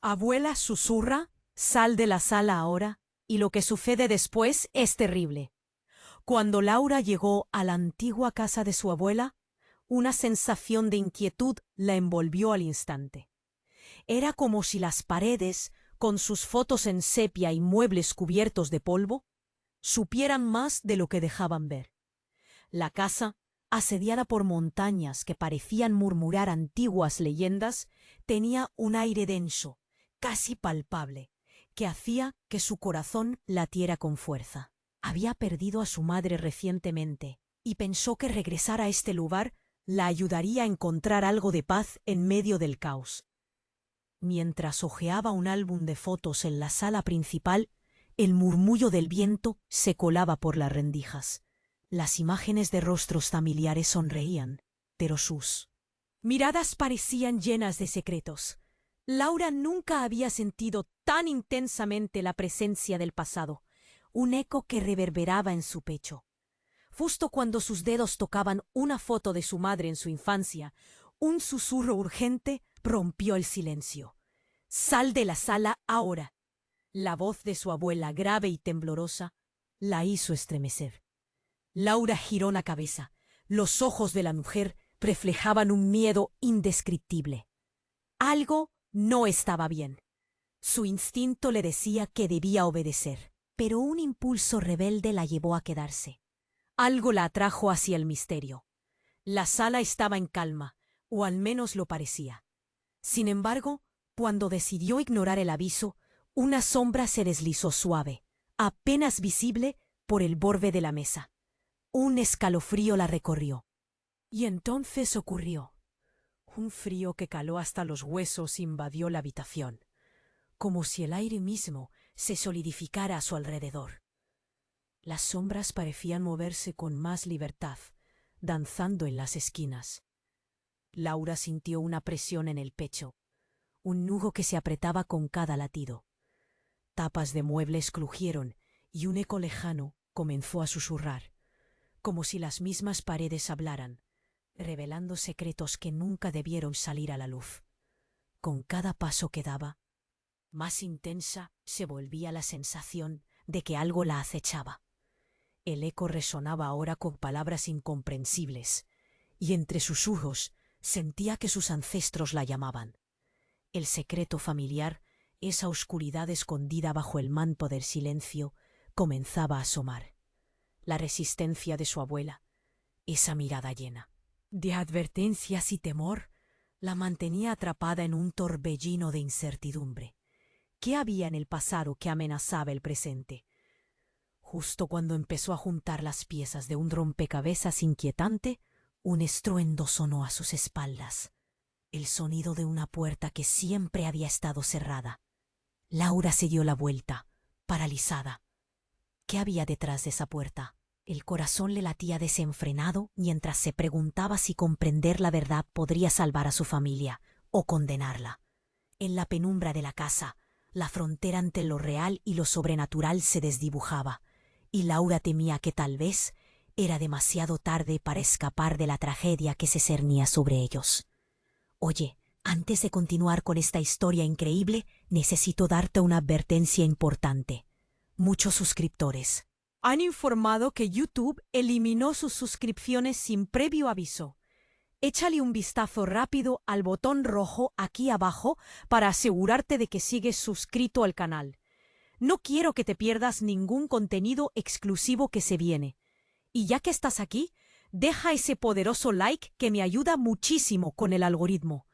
Abuela susurra, sal de la sala ahora, y lo que sucede después es terrible. Cuando Laura llegó a la antigua casa de su abuela, una sensación de inquietud la envolvió al instante. Era como si las paredes, con sus fotos en sepia y muebles cubiertos de polvo, supieran más de lo que dejaban ver. La casa, asediada por montañas que parecían murmurar antiguas leyendas, tenía un aire denso, casi palpable, que hacía que su corazón latiera con fuerza. Había perdido a su madre recientemente y pensó que regresar a este lugar la ayudaría a encontrar algo de paz en medio del caos. Mientras hojeaba un álbum de fotos en la sala principal, el murmullo del viento se colaba por las rendijas. Las imágenes de rostros familiares sonreían, pero sus miradas parecían llenas de secretos. Laura nunca había sentido tan intensamente la presencia del pasado, un eco que reverberaba en su pecho. Justo cuando sus dedos tocaban una foto de su madre en su infancia, un susurro urgente rompió el silencio. «Sal de la sala ahora». La voz de su abuela, grave y temblorosa, la hizo estremecer. Laura giró la cabeza. Los ojos de la mujer reflejaban un miedo indescriptible. Algo no estaba bien. Su instinto le decía que debía obedecer, pero un impulso rebelde la llevó a quedarse. Algo la atrajo hacia el misterio. La sala estaba en calma, o al menos lo parecía. Sin embargo, cuando decidió ignorar el aviso, una sombra se deslizó suave, apenas visible por el borde de la mesa. Un escalofrío la recorrió. Y entonces ocurrió. Un frío que caló hasta los huesos invadió la habitación, como si el aire mismo se solidificara a su alrededor. Las sombras parecían moverse con más libertad, danzando en las esquinas. Laura sintió una presión en el pecho, un nudo que se apretaba con cada latido. Tapas de muebles crujieron y un eco lejano comenzó a susurrar, como si las mismas paredes hablaran, revelando secretos que nunca debieron salir a la luz. Con cada paso que daba, más intensa se volvía la sensación de que algo la acechaba. El eco resonaba ahora con palabras incomprensibles, y entre susurros sentía que sus ancestros la llamaban. El secreto familiar, esa oscuridad escondida bajo el manto del silencio, comenzaba a asomar. La resistencia de su abuela, esa mirada llena de advertencias y temor, la mantenía atrapada en un torbellino de incertidumbre. ¿Qué había en el pasado que amenazaba el presente? Justo cuando empezó a juntar las piezas de un rompecabezas inquietante, un estruendo sonó a sus espaldas. El sonido de una puerta que siempre había estado cerrada. Laura se dio la vuelta, paralizada. ¿Qué había detrás de esa puerta? El corazón le latía desenfrenado mientras se preguntaba si comprender la verdad podría salvar a su familia o condenarla. En la penumbra de la casa, la frontera entre lo real y lo sobrenatural se desdibujaba, y Laura temía que tal vez era demasiado tarde para escapar de la tragedia que se cernía sobre ellos. Oye, antes de continuar con esta historia increíble, necesito darte una advertencia importante. Muchos suscriptores han informado que YouTube eliminó sus suscripciones sin previo aviso. Échale un vistazo rápido al botón rojo aquí abajo para asegurarte de que sigues suscrito al canal. No quiero que te pierdas ningún contenido exclusivo que se viene. Y ya que estás aquí, deja ese poderoso like que me ayuda muchísimo con el algoritmo.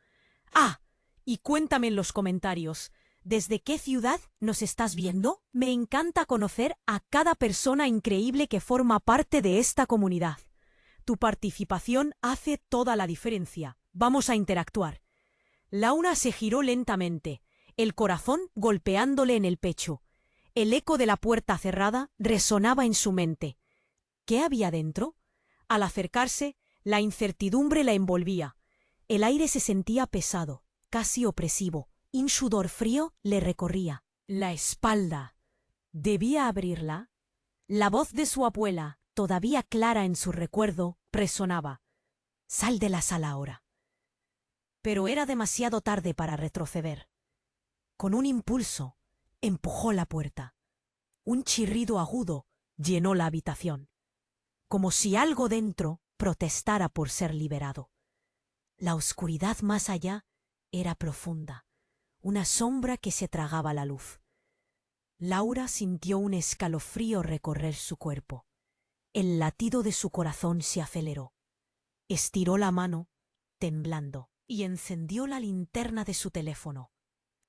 Ah, y cuéntame en los comentarios, ¿desde qué ciudad nos estás viendo? Me encanta conocer a cada persona increíble que forma parte de esta comunidad. Tu participación hace toda la diferencia. Vamos a interactuar. Laura se giró lentamente, el corazón golpeándole en el pecho. El eco de la puerta cerrada resonaba en su mente. ¿Qué había dentro? Al acercarse, la incertidumbre la envolvía. El aire se sentía pesado, casi opresivo, y un sudor frío le recorría la espalda. ¿Debía abrirla? La voz de su abuela, todavía clara en su recuerdo, resonaba. «Sal de la sala ahora». Pero era demasiado tarde para retroceder. Con un impulso, empujó la puerta. Un chirrido agudo llenó la habitación, como si algo dentro protestara por ser liberado. La oscuridad más allá era profunda, una sombra que se tragaba la luz. Laura sintió un escalofrío recorrer su cuerpo. El latido de su corazón se aceleró. Estiró la mano, temblando, y encendió la linterna de su teléfono.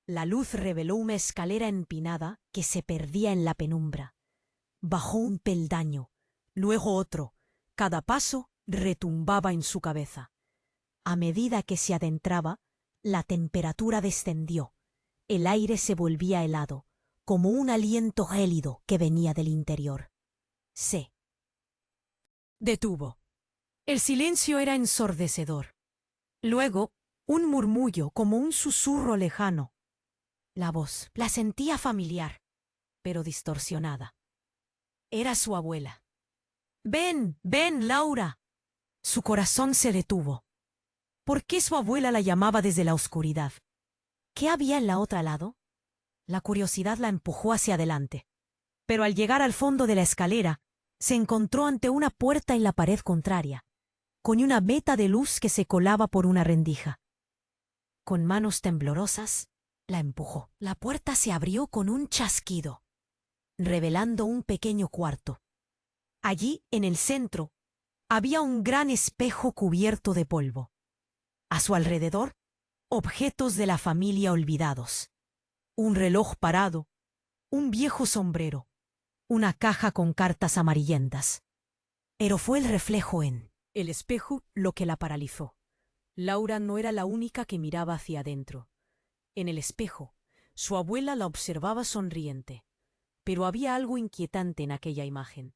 La luz reveló una escalera empinada que se perdía en la penumbra. Bajó un peldaño, luego otro. Cada paso retumbaba en su cabeza. A medida que se adentraba, la temperatura descendió. El aire se volvía helado, como un aliento gélido que venía del interior. Se detuvo. El silencio era ensordecedor. Luego, un murmullo como un susurro lejano. La voz la sentía familiar, pero distorsionada. Era su abuela. «Ven, ven, Laura». Su corazón se detuvo. ¿Por qué su abuela la llamaba desde la oscuridad? ¿Qué había en la otra lado? La curiosidad la empujó hacia adelante. Pero al llegar al fondo de la escalera, se encontró ante una puerta en la pared contraria, con una veta de luz que se colaba por una rendija. Con manos temblorosas, la empujó. La puerta se abrió con un chasquido, revelando un pequeño cuarto. Allí, en el centro, había un gran espejo cubierto de polvo. A su alrededor, objetos de la familia olvidados. Un reloj parado, un viejo sombrero, una caja con cartas amarillentas. Pero fue el reflejo en el espejo lo que la paralizó. Laura no era la única que miraba hacia adentro. En el espejo, su abuela la observaba sonriente, pero había algo inquietante en aquella imagen.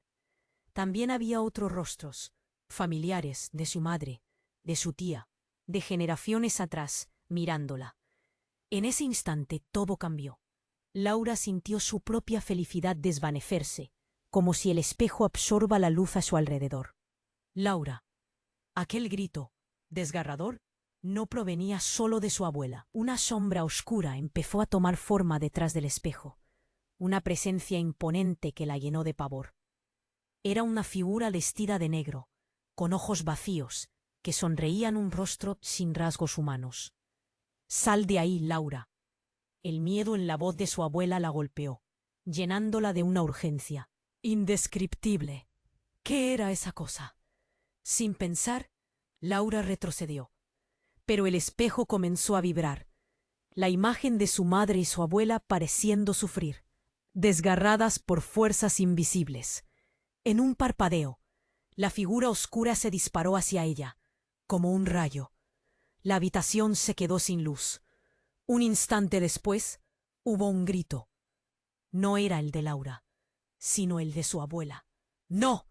También había otros rostros, familiares, de su madre, de su tía, de generaciones atrás, mirándola. En ese instante todo cambió. Laura sintió su propia felicidad desvanecerse, como si el espejo absorba la luz a su alrededor. Laura. Aquel grito, desgarrador, no provenía solo de su abuela. Una sombra oscura empezó a tomar forma detrás del espejo, una presencia imponente que la llenó de pavor. Era una figura vestida de negro, con ojos vacíos, que sonreían un rostro sin rasgos humanos. «Sal de ahí, Laura». El miedo en la voz de su abuela la golpeó, llenándola de una urgencia indescriptible. ¿Qué era esa cosa? Sin pensar, Laura retrocedió. Pero el espejo comenzó a vibrar, la imagen de su madre y su abuela pareciendo sufrir, desgarradas por fuerzas invisibles. En un parpadeo, la figura oscura se disparó hacia ella, como un rayo. La habitación se quedó sin luz. Un instante después, hubo un grito. No era el de Laura, sino el de su abuela. ¡No!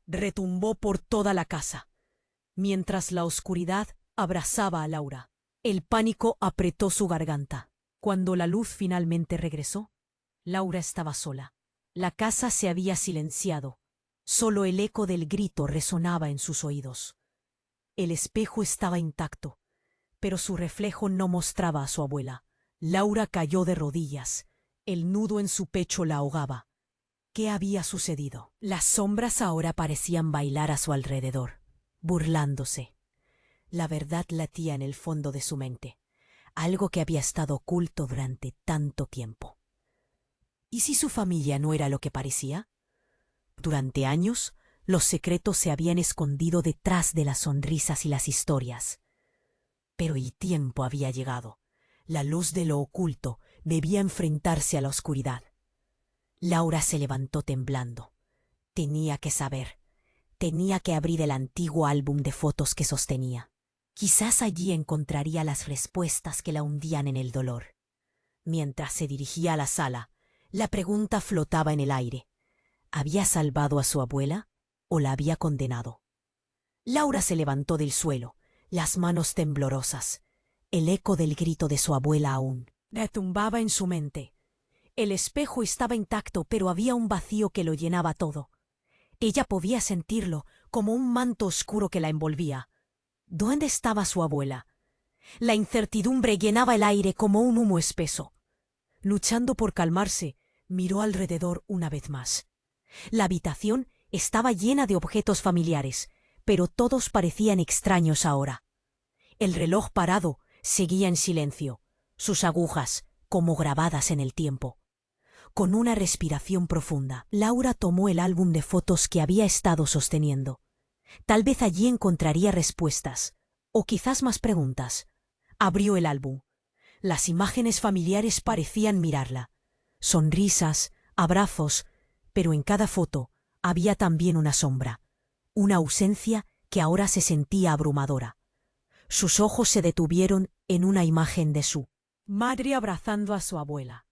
Retumbó por toda la casa. Mientras la oscuridad abrazaba a Laura, el pánico apretó su garganta. Cuando la luz finalmente regresó, Laura estaba sola. La casa se había silenciado. Solo el eco del grito resonaba en sus oídos. El espejo estaba intacto, pero su reflejo no mostraba a su abuela. Laura cayó de rodillas. El nudo en su pecho la ahogaba. ¿Qué había sucedido? Las sombras ahora parecían bailar a su alrededor, burlándose. La verdad latía en el fondo de su mente, algo que había estado oculto durante tanto tiempo. ¿Y si su familia no era lo que parecía? Durante años, los secretos se habían escondido detrás de las sonrisas y las historias. Pero el tiempo había llegado. La luz de lo oculto debía enfrentarse a la oscuridad. Laura se levantó temblando. Tenía que saber. Tenía que abrir el antiguo álbum de fotos que sostenía. Quizás allí encontraría las respuestas que la hundían en el dolor. Mientras se dirigía a la sala, la pregunta flotaba en el aire. ¿Había salvado a su abuela o la había condenado? Laura se levantó del suelo, las manos temblorosas. El eco del grito de su abuela aún retumbaba en su mente. El espejo estaba intacto, pero había un vacío que lo llenaba todo. Ella podía sentirlo como un manto oscuro que la envolvía. ¿Dónde estaba su abuela? La incertidumbre llenaba el aire como un humo espeso. Luchando por calmarse, miró alrededor una vez más. La habitación estaba llena de objetos familiares, pero todos parecían extraños ahora. El reloj parado seguía en silencio, sus agujas como grabadas en el tiempo. Con una respiración profunda, Laura tomó el álbum de fotos que había estado sosteniendo. Tal vez allí encontraría respuestas, o quizás más preguntas. Abrió el álbum. Las imágenes familiares parecían mirarla. Sonrisas, abrazos, pero en cada foto había también una sombra, una ausencia que ahora se sentía abrumadora. Sus ojos se detuvieron en una imagen de su madre abrazando a su abuela.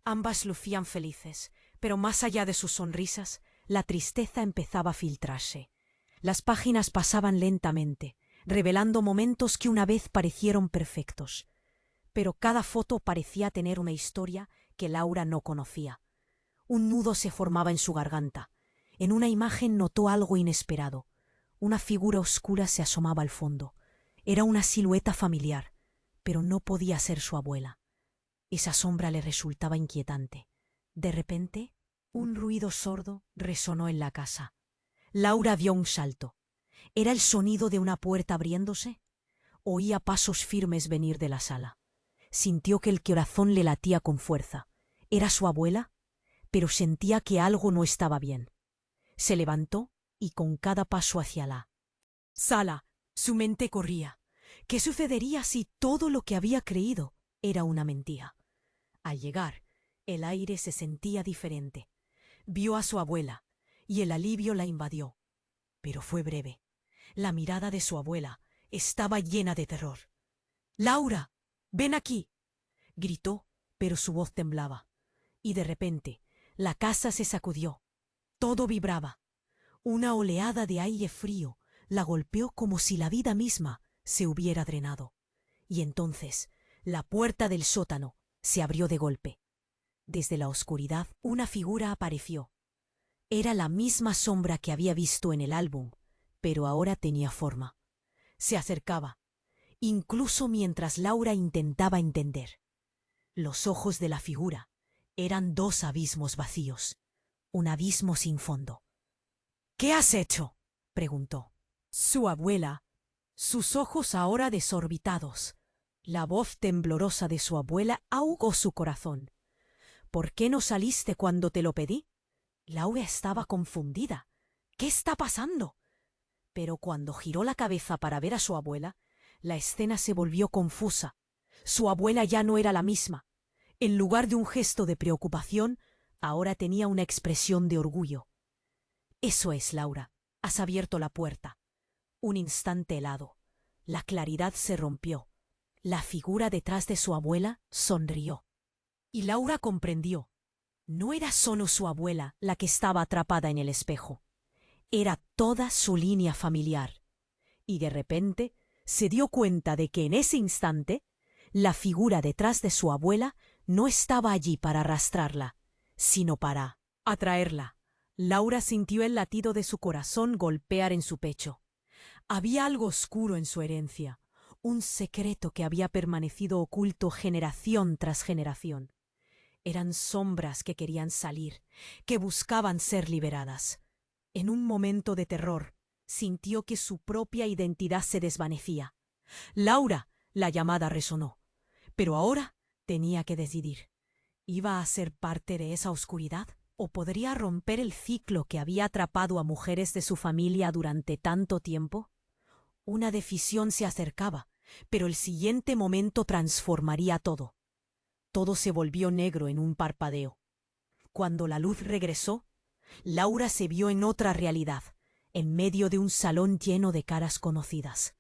Ambas lucían felices, pero más allá de sus sonrisas, la tristeza empezaba a filtrarse. Las páginas pasaban lentamente, revelando momentos que una vez parecieron perfectos. Pero cada foto parecía tener una historia que Laura no conocía. Un nudo se formaba en su garganta. En una imagen notó algo inesperado. Una figura oscura se asomaba al fondo. Era una silueta familiar, pero no podía ser su abuela. Esa sombra le resultaba inquietante. De repente, un ruido sordo resonó en la casa. Laura dio un salto. ¿Era el sonido de una puerta abriéndose? Oía pasos firmes venir de la sala. Sintió que el corazón le latía con fuerza. ¿Era su abuela? Pero sentía que algo no estaba bien. Se levantó y con cada paso hacia la sala, su mente corría. ¿Qué sucedería si todo lo que había creído era una mentira? Al llegar, el aire se sentía diferente. Vio a su abuela, y el alivio la invadió. Pero fue breve. La mirada de su abuela estaba llena de terror. «¡Laura! ¡Ven aquí!», gritó, pero su voz temblaba. Y de repente, la casa se sacudió. Todo vibraba. Una oleada de aire frío la golpeó como si la vida misma se hubiera drenado. Y entonces, la puerta del sótano se abrió de golpe. Desde la oscuridad, una figura apareció. Era la misma sombra que había visto en el álbum, pero ahora tenía forma. Se acercaba, incluso mientras Laura intentaba entender. Los ojos de la figura eran dos abismos vacíos, un abismo sin fondo. «¿Qué has hecho?», preguntó. Su abuela, sus ojos ahora desorbitados. La voz temblorosa de su abuela ahogó su corazón. «¿Por qué no saliste cuando te lo pedí?». Laura estaba confundida. «¿Qué está pasando?». Pero cuando giró la cabeza para ver a su abuela, la escena se volvió confusa. Su abuela ya no era la misma. En lugar de un gesto de preocupación, ahora tenía una expresión de orgullo. «Eso es, Laura. Has abierto la puerta». Un instante helado. La claridad se rompió. La figura detrás de su abuela sonrió. Y Laura comprendió. No era solo su abuela la que estaba atrapada en el espejo. Era toda su línea familiar. Y de repente se dio cuenta de que en ese instante la figura detrás de su abuela no estaba allí para arrastrarla, sino para atraerla. Laura sintió el latido de su corazón golpear en su pecho. Había algo oscuro en su herencia, un secreto que había permanecido oculto generación tras generación. Eran sombras que querían salir, que buscaban ser liberadas. En un momento de terror, sintió que su propia identidad se desvanecía. «Laura», la llamada resonó. Pero ahora tenía que decidir. ¿Iba a ser parte de esa oscuridad? ¿O podría romper el ciclo que había atrapado a mujeres de su familia durante tanto tiempo? Una decisión se acercaba, pero el siguiente momento transformaría todo. Todo se volvió negro en un parpadeo. Cuando la luz regresó, Laura se vio en otra realidad, en medio de un salón lleno de caras conocidas.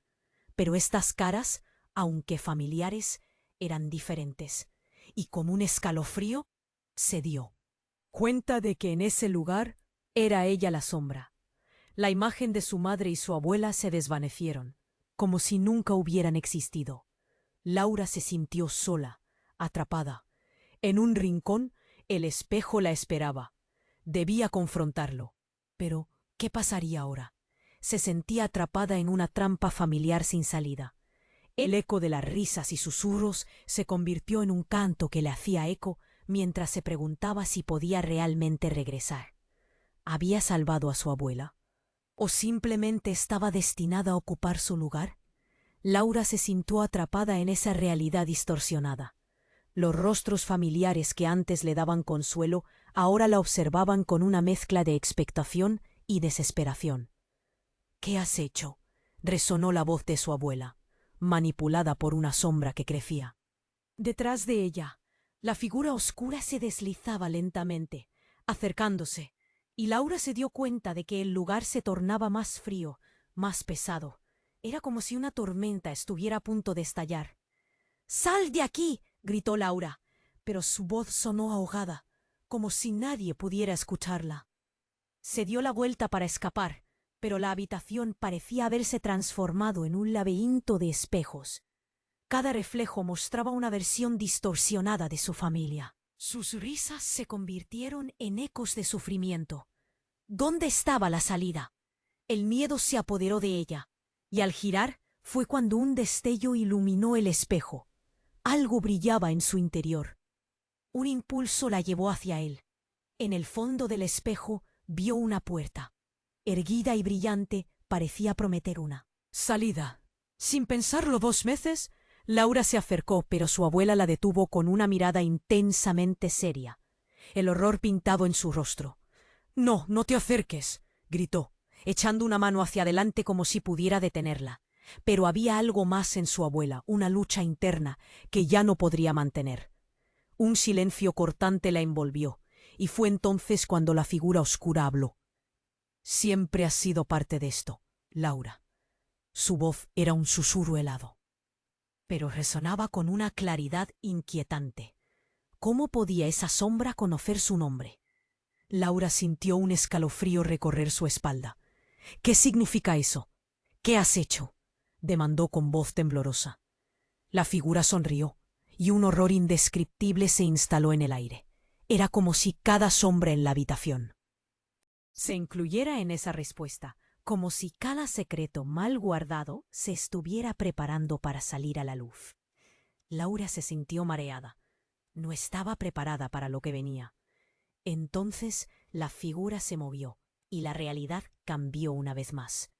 Pero estas caras, aunque familiares, eran diferentes, y con un escalofrío se dio cuenta de que en ese lugar era ella la sombra. La imagen de su madre y su abuela se desvanecieron, como si nunca hubieran existido. Laura se sintió sola, atrapada. En un rincón, el espejo la esperaba. Debía confrontarlo. Pero, ¿qué pasaría ahora? Se sentía atrapada en una trampa familiar sin salida. El eco de las risas y susurros se convirtió en un canto que le hacía eco mientras se preguntaba si podía realmente regresar. ¿Había salvado a su abuela? ¿O simplemente estaba destinada a ocupar su lugar? Laura se sintió atrapada en esa realidad distorsionada. Los rostros familiares que antes le daban consuelo ahora la observaban con una mezcla de expectación y desesperación. «¿Qué has hecho?», resonó la voz de su abuela, manipulada por una sombra que crecía. Detrás de ella, la figura oscura se deslizaba lentamente, acercándose, y Laura se dio cuenta de que el lugar se tornaba más frío, más pesado. Era como si una tormenta estuviera a punto de estallar. «¡Sal de aquí!», gritó Laura, pero su voz sonó ahogada, como si nadie pudiera escucharla. Se dio la vuelta para escapar, pero la habitación parecía haberse transformado en un laberinto de espejos. Cada reflejo mostraba una versión distorsionada de su familia. Sus risas se convirtieron en ecos de sufrimiento. ¿Dónde estaba la salida? El miedo se apoderó de ella, y al girar fue cuando un destello iluminó el espejo. Algo brillaba en su interior. Un impulso la llevó hacia él. En el fondo del espejo vio una puerta. Erguida y brillante, parecía prometer una salida. Sin pensarlo 2 veces, Laura se acercó, pero su abuela la detuvo con una mirada intensamente seria, el horror pintado en su rostro. «No, no te acerques», gritó, echando una mano hacia adelante como si pudiera detenerla. Pero había algo más en su abuela, una lucha interna que ya no podría mantener. Un silencio cortante la envolvió, y fue entonces cuando la figura oscura habló. «Siempre has sido parte de esto, Laura». Su voz era un susurro helado, pero resonaba con una claridad inquietante. ¿Cómo podía esa sombra conocer su nombre? Laura sintió un escalofrío recorrer su espalda. «¿Qué significa eso? ¿Qué has hecho?», demandó con voz temblorosa. La figura sonrió, y un horror indescriptible se instaló en el aire. Era como si cada sombra en la habitación se incluyera en esa respuesta, como si cada secreto mal guardado se estuviera preparando para salir a la luz. Laura se sintió mareada. No estaba preparada para lo que venía. Entonces la figura se movió, y la realidad cambió una vez más.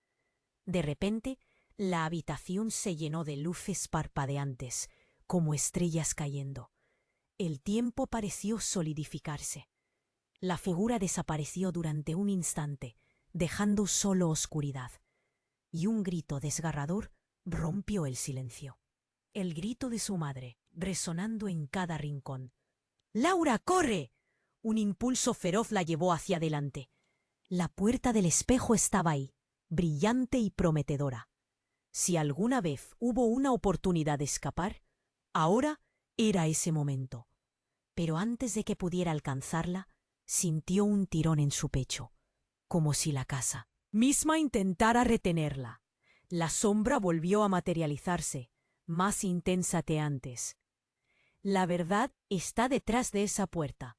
De repente, la habitación se llenó de luces parpadeantes, como estrellas cayendo. El tiempo pareció solidificarse. La figura desapareció durante un instante, dejando solo oscuridad. Y un grito desgarrador rompió el silencio. El grito de su madre, resonando en cada rincón. «¡Laura, corre!». Un impulso feroz la llevó hacia adelante. La puerta del espejo estaba ahí, brillante y prometedora. Si alguna vez hubo una oportunidad de escapar, ahora era ese momento. Pero antes de que pudiera alcanzarla, sintió un tirón en su pecho, como si la casa misma intentara retenerla. La sombra volvió a materializarse, más intensa que antes. «La verdad está detrás de esa puerta,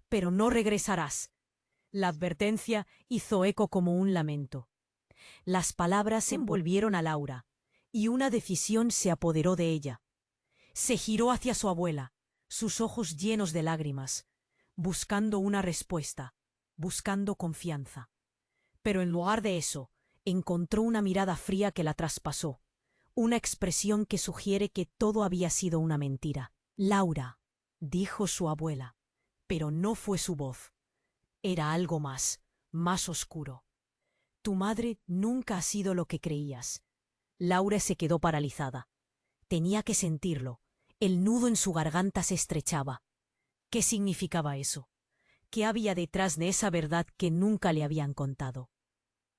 pero no regresarás». La advertencia hizo eco como un lamento. Las palabras envolvieron a Laura, y una decisión se apoderó de ella. Se giró hacia su abuela, sus ojos llenos de lágrimas, buscando una respuesta, buscando confianza. Pero en lugar de eso, encontró una mirada fría que la traspasó, una expresión que sugiere que todo había sido una mentira. «Laura», dijo su abuela, pero no fue su voz. Era algo más, más oscuro. «Tu madre nunca ha sido lo que creías». Laura se quedó paralizada. Tenía que sentirlo. El nudo en su garganta se estrechaba. ¿Qué significaba eso? ¿Qué había detrás de esa verdad que nunca le habían contado?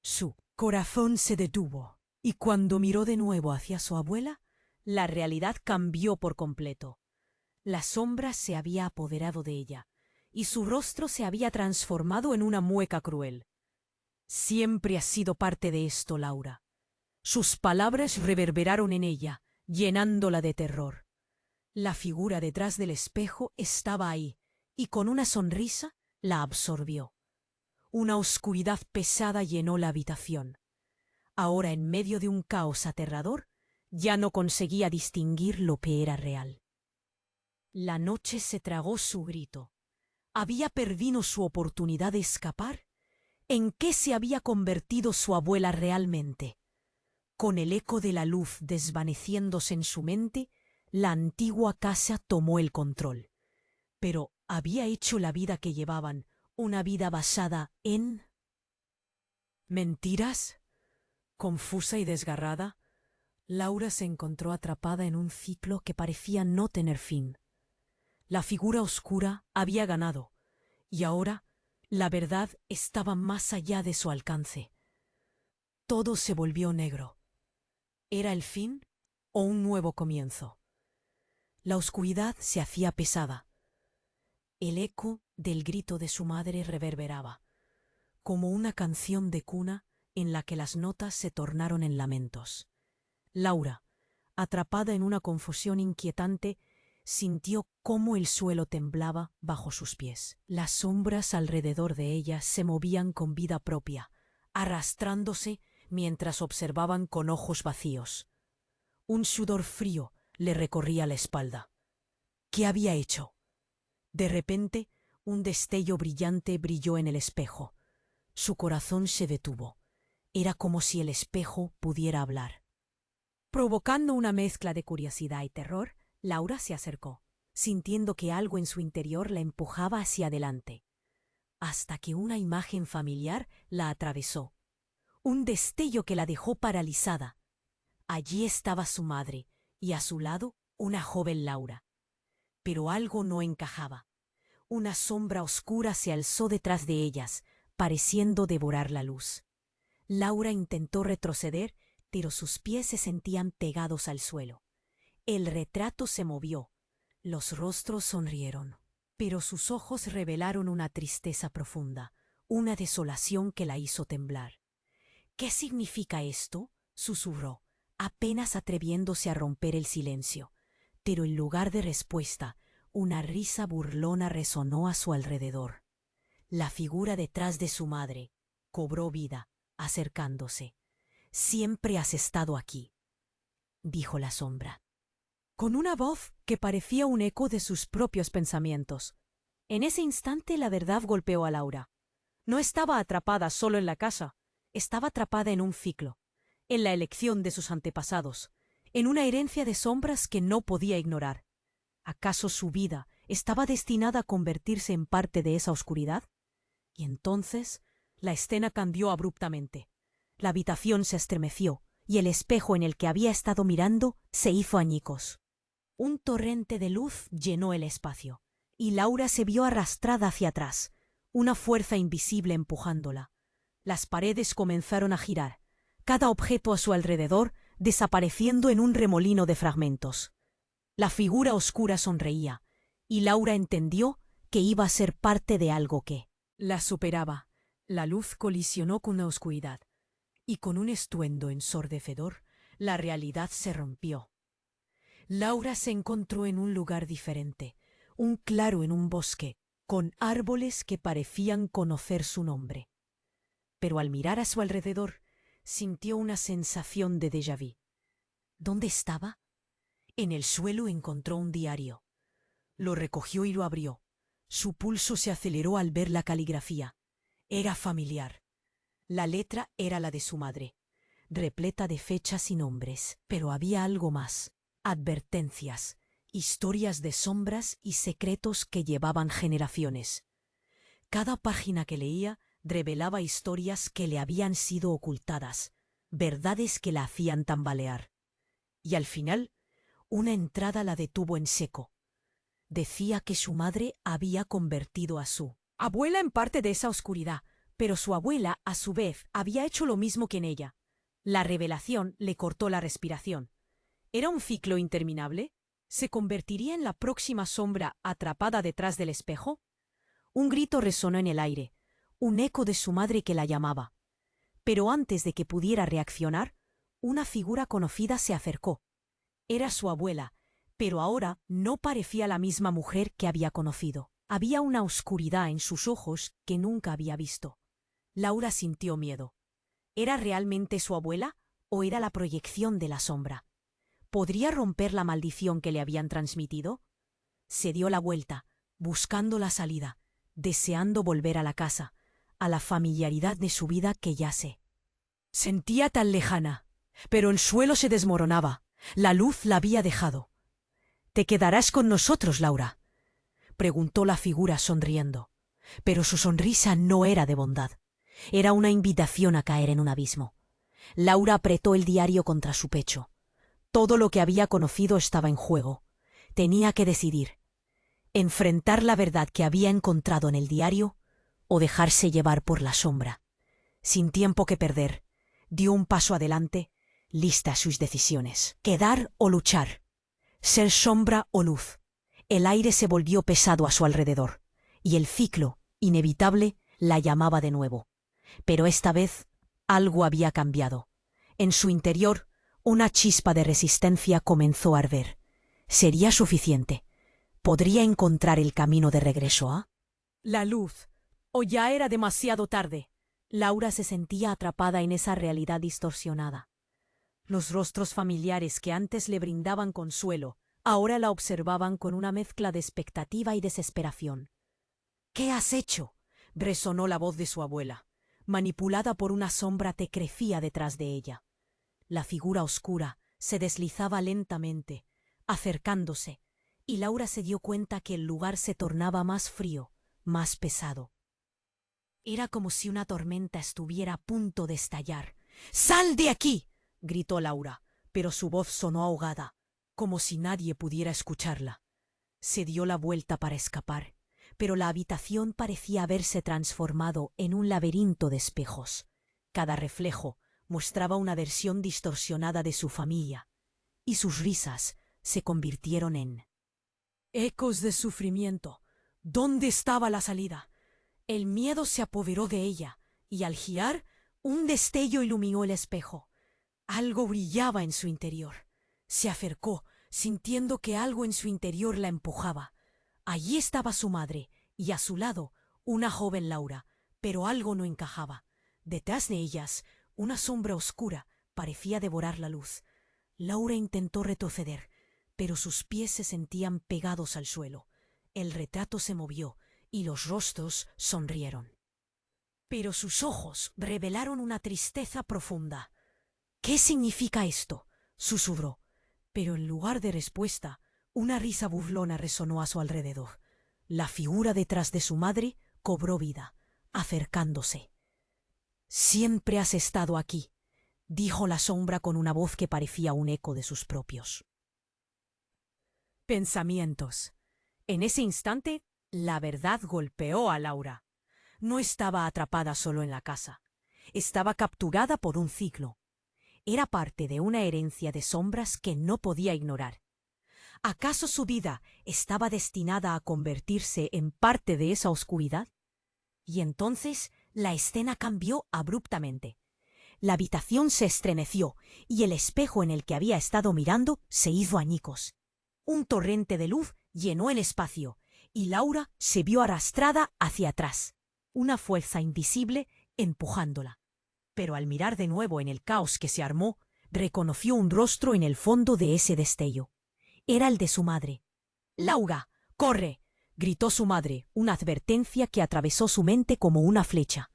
Su corazón se detuvo, y cuando miró de nuevo hacia su abuela, la realidad cambió por completo. La sombra se había apoderado de ella, y su rostro se había transformado en una mueca cruel. «Siempre has sido parte de esto, Laura». Sus palabras reverberaron en ella, llenándola de terror. La figura detrás del espejo estaba ahí, y con una sonrisa la absorbió. Una oscuridad pesada llenó la habitación. Ahora, en medio de un caos aterrador, ya no conseguía distinguir lo que era real. La noche se tragó su grito. ¿Había perdido su oportunidad de escapar? ¿En qué se había convertido su abuela realmente? Con el eco de la luz desvaneciéndose en su mente, la antigua casa tomó el control. Pero había hecho la vida que llevaban, una vida basada en mentiras. Confusa y desgarrada, Laura se encontró atrapada en un ciclo que parecía no tener fin. La figura oscura había ganado, y ahora la verdad estaba más allá de su alcance. Todo se volvió negro. ¿Era el fin o un nuevo comienzo? La oscuridad se hacía pesada. El eco del grito de su madre reverberaba, como una canción de cuna en la que las notas se tornaron en lamentos. Laura, atrapada en una confusión inquietante, sintió cómo el suelo temblaba bajo sus pies. Las sombras alrededor de ella se movían con vida propia, arrastrándose mientras observaban con ojos vacíos. Un sudor frío le recorría la espalda. ¿Qué había hecho? De repente, un destello brillante brilló en el espejo. Su corazón se detuvo. Era como si el espejo pudiera hablar. Provocando una mezcla de curiosidad y terror, Laura se acercó, sintiendo que algo en su interior la empujaba hacia adelante, hasta que una imagen familiar la atravesó. Un destello que la dejó paralizada. Allí estaba su madre, y a su lado una joven Laura. Pero algo no encajaba. Una sombra oscura se alzó detrás de ellas, pareciendo devorar la luz. Laura intentó retroceder, pero sus pies se sentían pegados al suelo. El retrato se movió. Los rostros sonrieron, pero sus ojos revelaron una tristeza profunda, una desolación que la hizo temblar. ¿Qué significa esto?, susurró, apenas atreviéndose a romper el silencio. Pero en lugar de respuesta, una risa burlona resonó a su alrededor. La figura detrás de su madre cobró vida, acercándose. «Siempre has estado aquí», dijo la sombra, con una voz que parecía un eco de sus propios pensamientos. En ese instante la verdad golpeó a Laura. No estaba atrapada solo en la casa, estaba atrapada en un ciclo, en la elección de sus antepasados, en una herencia de sombras que no podía ignorar. ¿Acaso su vida estaba destinada a convertirse en parte de esa oscuridad? Y entonces la escena cambió abruptamente. La habitación se estremeció y el espejo en el que había estado mirando se hizo añicos. Un torrente de luz llenó el espacio, y Laura se vio arrastrada hacia atrás, una fuerza invisible empujándola. Las paredes comenzaron a girar, cada objeto a su alrededor desapareciendo en un remolino de fragmentos. La figura oscura sonreía, y Laura entendió que iba a ser parte de algo que la superaba. La luz colisionó con la oscuridad, y con un estruendo ensordecedor, la realidad se rompió. Laura se encontró en un lugar diferente, un claro en un bosque, con árboles que parecían conocer su nombre. Pero al mirar a su alrededor, sintió una sensación de déjà vu. ¿Dónde estaba? En el suelo encontró un diario. Lo recogió y lo abrió. Su pulso se aceleró al ver la caligrafía. Era familiar. La letra era la de su madre, repleta de fechas y nombres, pero había algo más. Advertencias, historias de sombras y secretos que llevaban generaciones. Cada página que leía revelaba historias que le habían sido ocultadas, verdades que la hacían tambalear. Y al final, una entrada la detuvo en seco. Decía que su madre había convertido a su abuela en parte de esa oscuridad, pero su abuela, a su vez, había hecho lo mismo que en ella. La revelación le cortó la respiración. ¿Era un ciclo interminable? ¿Se convertiría en la próxima sombra atrapada detrás del espejo? Un grito resonó en el aire, un eco de su madre que la llamaba. Pero antes de que pudiera reaccionar, una figura conocida se acercó. Era su abuela, pero ahora no parecía la misma mujer que había conocido. Había una oscuridad en sus ojos que nunca había visto. Laura sintió miedo. ¿Era realmente su abuela o era la proyección de la sombra? ¿Podría romper la maldición que le habían transmitido? Se dio la vuelta, buscando la salida, deseando volver a la casa, a la familiaridad de su vida que ya sé. Sentía tan lejana, pero el suelo se desmoronaba. La luz la había dejado. «¿Te quedarás con nosotros, Laura?», preguntó la figura sonriendo. Pero su sonrisa no era de bondad. Era una invitación a caer en un abismo. Laura apretó el diario contra su pecho. Todo lo que había conocido estaba en juego. Tenía que decidir: enfrentar la verdad que había encontrado en el diario o dejarse llevar por la sombra. Sin tiempo que perder, dio un paso adelante, lista a sus decisiones. Quedar o luchar. Ser sombra o luz. El aire se volvió pesado a su alrededor, y el ciclo, inevitable, la llamaba de nuevo. Pero esta vez algo había cambiado. En su interior, una chispa de resistencia comenzó a arder. ¿Sería suficiente? ¿Podría encontrar el camino de regreso a la luz? ¿O ya era demasiado tarde? Laura se sentía atrapada en esa realidad distorsionada. Los rostros familiares que antes le brindaban consuelo, ahora la observaban con una mezcla de expectativa y desesperación. «¿Qué has hecho?», resonó la voz de su abuela. Manipulada por una sombra que crecía detrás de ella. La figura oscura se deslizaba lentamente, acercándose, y Laura se dio cuenta que el lugar se tornaba más frío, más pesado. Era como si una tormenta estuviera a punto de estallar. «¡Sal de aquí!», gritó Laura, pero su voz sonó ahogada, como si nadie pudiera escucharla. Se dio la vuelta para escapar, pero la habitación parecía haberse transformado en un laberinto de espejos. Cada reflejo mostraba una versión distorsionada de su familia, y sus risas se convirtieron en ecos de sufrimiento. ¿Dónde estaba la salida? El miedo se apoderó de ella, y al girar, un destello iluminó el espejo. Algo brillaba en su interior. Se acercó, sintiendo que algo en su interior la empujaba. Allí estaba su madre, y a su lado, una joven Laura, pero algo no encajaba. Detrás de ellas, una sombra oscura parecía devorar la luz. Laura intentó retroceder, pero sus pies se sentían pegados al suelo. El retrato se movió, y los rostros sonrieron. Pero sus ojos revelaron una tristeza profunda. «¿Qué significa esto?», susurró. Pero en lugar de respuesta, una risa burlona resonó a su alrededor. La figura detrás de su madre cobró vida, acercándose. «Siempre has estado aquí», dijo la sombra con una voz que parecía un eco de sus propios pensamientos. En ese instante, la verdad golpeó a Laura. No estaba atrapada solo en la casa. Estaba capturada por un ciclo. Era parte de una herencia de sombras que no podía ignorar. ¿Acaso su vida estaba destinada a convertirse en parte de esa oscuridad? Y entonces la escena cambió abruptamente. La habitación se estremeció y el espejo en el que había estado mirando se hizo añicos. Un torrente de luz llenó el espacio y Laura se vio arrastrada hacia atrás, una fuerza invisible empujándola. Pero al mirar de nuevo en el caos que se armó, reconoció un rostro en el fondo de ese destello. Era el de su madre. «Laura, corre», gritó su madre, una advertencia que atravesó su mente como una flecha.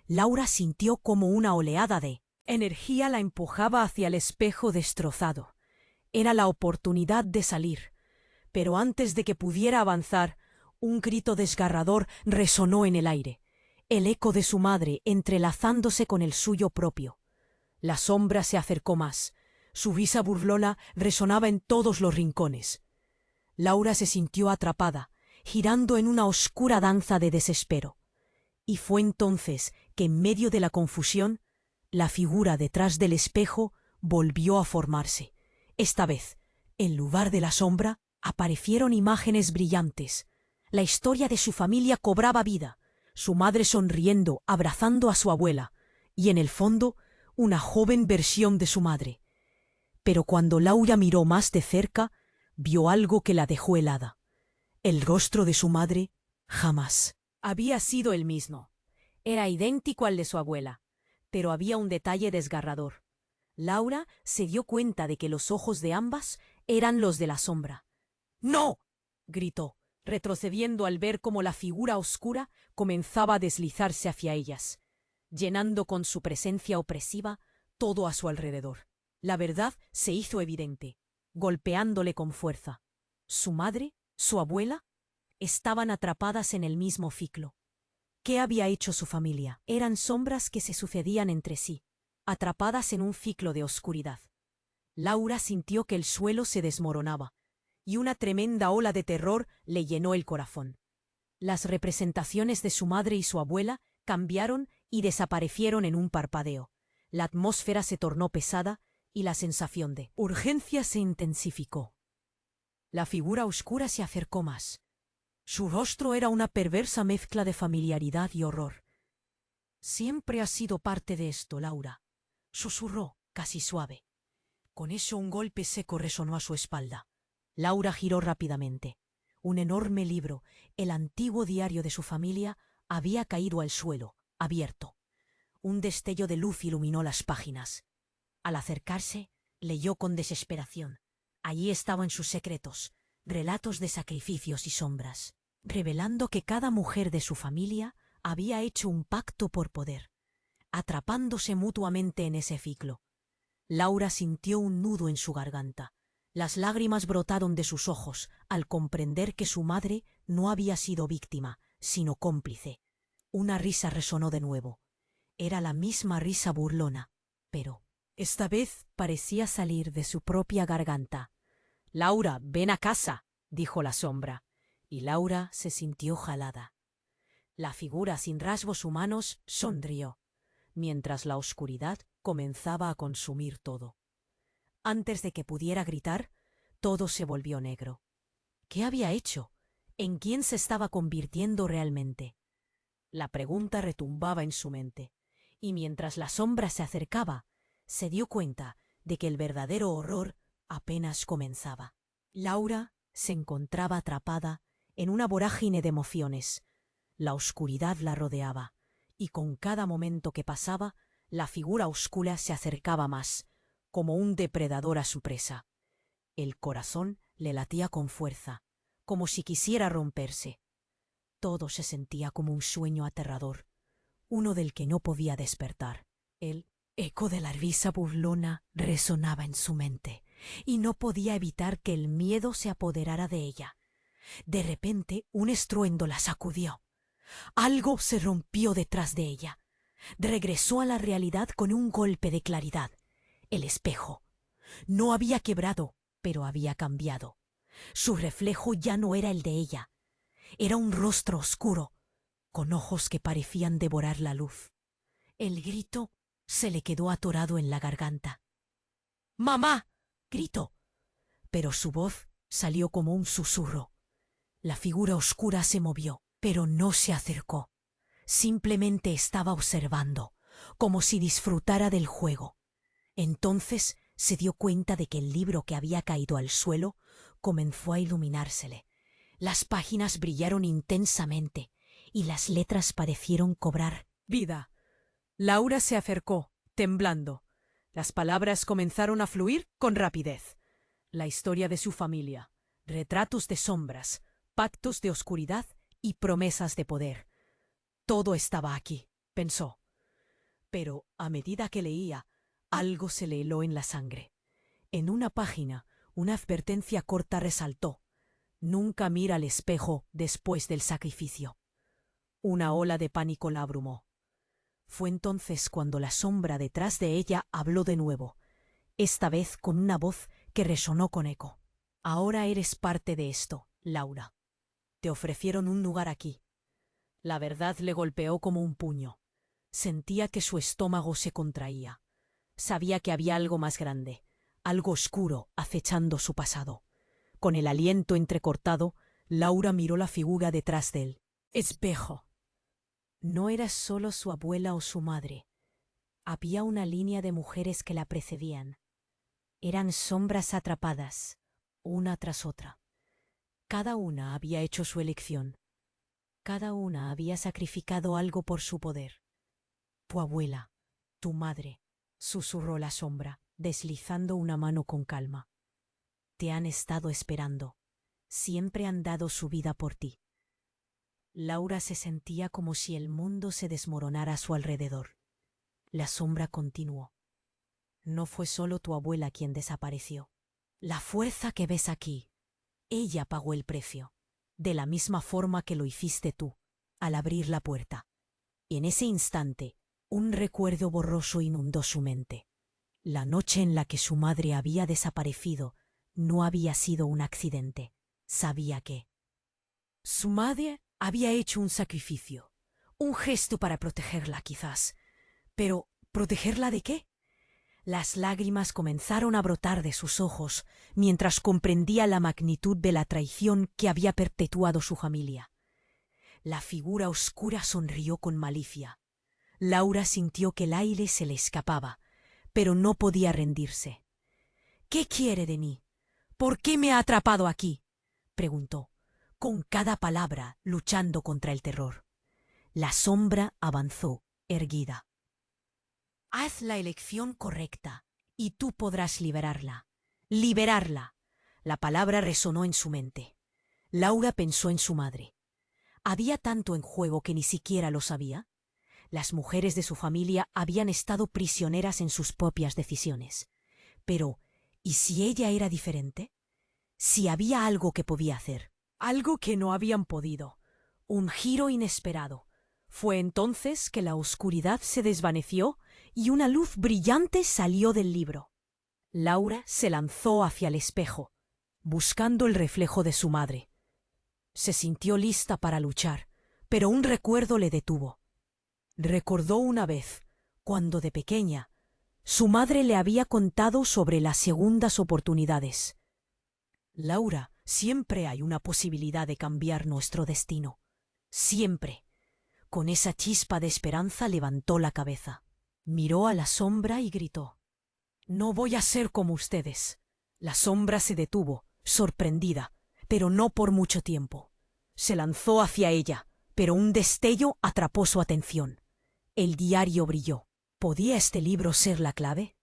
Laura sintió como una oleada de energía la empujaba hacia el espejo destrozado. Era la oportunidad de salir, pero antes de que pudiera avanzar, un grito desgarrador resonó en el aire, el eco de su madre entrelazándose con el suyo propio. La sombra se acercó más. Su risa burlona resonaba en todos los rincones. Laura se sintió atrapada, girando en una oscura danza de desespero. Y fue entonces que en medio de la confusión, la figura detrás del espejo volvió a formarse. Esta vez, en lugar de la sombra, aparecieron imágenes brillantes. La historia de su familia cobraba vida, su madre sonriendo, abrazando a su abuela, y en el fondo, una joven versión de su madre. Pero cuando Laura miró más de cerca, vio algo que la dejó helada. El rostro de su madre jamás había sido el mismo. Era idéntico al de su abuela, pero había un detalle desgarrador. Laura se dio cuenta de que los ojos de ambas eran los de la sombra. «¡No!», gritó, retrocediendo al ver cómo la figura oscura comenzaba a deslizarse hacia ellas, llenando con su presencia opresiva todo a su alrededor. La verdad se hizo evidente, golpeándole con fuerza. Su madre, su abuela, estaban atrapadas en el mismo ciclo. ¿Qué había hecho su familia? Eran sombras que se sucedían entre sí, atrapadas en un ciclo de oscuridad. Laura sintió que el suelo se desmoronaba, y una tremenda ola de terror le llenó el corazón. Las representaciones de su madre y su abuela cambiaron y desaparecieron en un parpadeo. La atmósfera se tornó pesada y la sensación de urgencia se intensificó. La figura oscura se acercó más. Su rostro era una perversa mezcla de familiaridad y horror. «Siempre has sido parte de esto, Laura», susurró, casi suave. Con eso un golpe seco resonó a su espalda. Laura giró rápidamente. Un enorme libro, el antiguo diario de su familia, había caído al suelo, abierto. Un destello de luz iluminó las páginas. Al acercarse, leyó con desesperación. Allí estaban sus secretos, relatos de sacrificios y sombras, revelando que cada mujer de su familia había hecho un pacto por poder, atrapándose mutuamente en ese ciclo. Laura sintió un nudo en su garganta. Las lágrimas brotaron de sus ojos al comprender que su madre no había sido víctima, sino cómplice. Una risa resonó de nuevo. Era la misma risa burlona, pero esta vez parecía salir de su propia garganta. «Laura, ven a casa», dijo la sombra, y Laura se sintió jalada. La figura sin rasgos humanos sonrió, mientras la oscuridad comenzaba a consumir todo. Antes de que pudiera gritar, todo se volvió negro. ¿Qué había hecho? ¿En quién se estaba convirtiendo realmente? La pregunta retumbaba en su mente, y mientras la sombra se acercaba, se dio cuenta de que el verdadero horror apenas comenzaba. Laura se encontraba atrapada en una vorágine de emociones. La oscuridad la rodeaba, y con cada momento que pasaba, la figura oscura se acercaba más, como un depredador a su presa. El corazón le latía con fuerza, como si quisiera romperse. Todo se sentía como un sueño aterrador, uno del que no podía despertar. El eco de la risa burlona resonaba en su mente, y no podía evitar que el miedo se apoderara de ella. De repente, un estruendo la sacudió. Algo se rompió detrás de ella. Regresó a la realidad con un golpe de claridad. El espejo. No había quebrado, pero había cambiado. Su reflejo ya no era el de ella. Era un rostro oscuro, con ojos que parecían devorar la luz. El grito se le quedó atorado en la garganta. «¡Mamá!», gritó, pero su voz salió como un susurro. La figura oscura se movió, pero no se acercó. Simplemente estaba observando, como si disfrutara del juego. Entonces se dio cuenta de que el libro que había caído al suelo comenzó a iluminársele. Las páginas brillaron intensamente y las letras parecieron cobrar vida. Laura se acercó, temblando. Las palabras comenzaron a fluir con rapidez. La historia de su familia, retratos de sombras, pactos de oscuridad y promesas de poder. Todo estaba aquí, pensó. Pero a medida que leía, algo se le heló en la sangre. En una página, una advertencia corta resaltó: «Nunca mira al espejo después del sacrificio». Una ola de pánico la abrumó. Fue entonces cuando la sombra detrás de ella habló de nuevo, esta vez con una voz que resonó con eco. «Ahora eres parte de esto, Laura. Te ofrecieron un lugar aquí». La verdad le golpeó como un puño. Sentía que su estómago se contraía. Sabía que había algo más grande, algo oscuro acechando su pasado. Con el aliento entrecortado, Laura miró la figura detrás del espejo. No era solo su abuela o su madre. Había una línea de mujeres que la precedían. Eran sombras atrapadas, una tras otra. Cada una había hecho su elección. Cada una había sacrificado algo por su poder. «Tu abuela, tu madre», susurró la sombra, deslizando una mano con calma. «Te han estado esperando. siempre han dado su vida por ti. Laura se sentía como si el mundo se desmoronara a su alrededor. La sombra continuó. No fue solo tu abuela quien desapareció. La fuerza que ves aquí, ella pagó el precio, de la misma forma que lo hiciste tú, al abrir la puerta. Y en ese instante, un recuerdo borroso inundó su mente. La noche en la que su madre había desaparecido no había sido un accidente. Sabía que su madre había hecho un sacrificio, un gesto para protegerla quizás. Pero, ¿protegerla de qué? Las lágrimas comenzaron a brotar de sus ojos mientras comprendía la magnitud de la traición que había perpetuado su familia. La figura oscura sonrió con malicia. Laura sintió que el aire se le escapaba, pero no podía rendirse. «¿Qué quiere de mí? ¿Por qué me ha atrapado aquí?», preguntó, con cada palabra luchando contra el terror. La sombra avanzó, erguida. «Haz la elección correcta, y tú podrás liberarla. ¡Liberarla!». La palabra resonó en su mente. Laura pensó en su madre. ¿Había tanto en juego que ni siquiera lo sabía? Las mujeres de su familia habían estado prisioneras en sus propias decisiones. Pero, ¿y si ella era diferente? Si había algo que podía hacer, algo que no habían podido, un giro inesperado. Fue entonces que la oscuridad se desvaneció y una luz brillante salió del libro. Laura se lanzó hacia el espejo, buscando el reflejo de su madre. Se sintió lista para luchar, pero un recuerdo le detuvo. Recordó una vez, cuando de pequeña, su madre le había contado sobre las segundas oportunidades. «Laura, siempre hay una posibilidad de cambiar nuestro destino. Siempre». Con esa chispa de esperanza levantó la cabeza. Miró a la sombra y gritó: «No voy a ser como ustedes». La sombra se detuvo, sorprendida, pero no por mucho tiempo. Se lanzó hacia ella, pero un destello atrapó su atención. El diario brilló. ¿Podía este libro ser la clave?